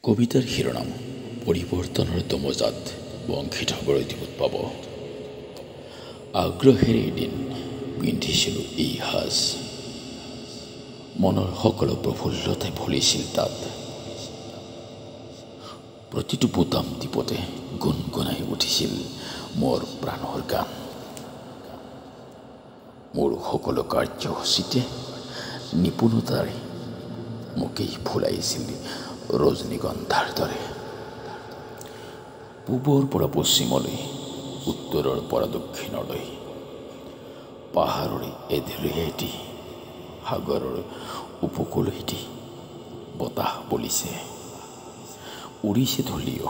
কবিতাৰ শিৰোনাম পৰিৱৰ্তনৰ দমজাত বংশিত বৰদ্বীপত পাব। আগ্ৰহেৰে এদিন পিন্ধিছিলোঁ এই সাজ, মনৰ সকলো প্ৰফুল্লতাই ভৰিছিল তাত। প্ৰতিটো বুটাম টিপতে গুণগুণাই উঠিছিল মোৰ প্ৰাণৰ গান। মোৰ সকলো কাৰ্যসূচীতে নিপুণতাৰে মোকেই ফুলাইছিল ৰজনীগন্ধাৰ দৰে। পূবৰ পৰা পশ্চিমলৈ, উত্তৰৰ পৰা দক্ষিণলৈ, পাহাৰৰে এঢলীয়াইটি সাগৰৰ উপকূলৈটি বতাহ বলিছে, উৰিছে ধূলিও,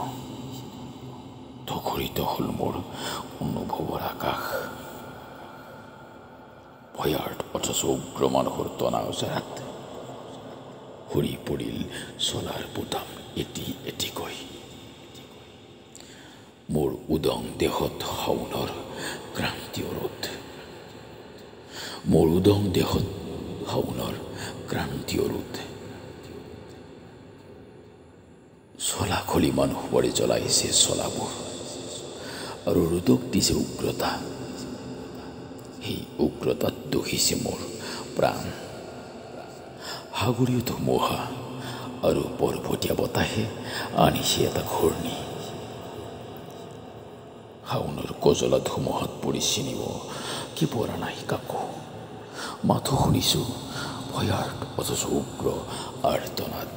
ধুখৰিত হ'ল মোৰ অনুভৱৰ আকাশ। ভয়াৰ্ড অথচ উগ্ৰ মানুহৰ টনা ওজৰাত সৰি পৰিল চলাৰ বুটাম এটি এটিকৈ। মোৰ উদং দেহত শাওনৰ ক্ৰান্তীয় ৰ'দ, মোৰ উদং দেহত শাওনৰ ক্ৰান্তীয় ৰ'দ। চলা খুলি মানুহবোৰে জ্বলাইছে চলাবোৰ, আৰু ৰ'দক দিছে উগ্ৰতা। সেই উগ্ৰতাত দহিছে মোৰ প্ৰাণ। সাগৰীয় ধুমুহা আৰু পৰ্বতীয়া বতাহে আনিছে এটা ঘূৰ্ণি। শাওনৰ কজলা ধুমুহাত পৰি চিনিব কি পৰা নাই কাকো, মাথো শুনিছোঁ ভয়াৰ্ড অথচ উগ্ৰ আৰ্তনাদ।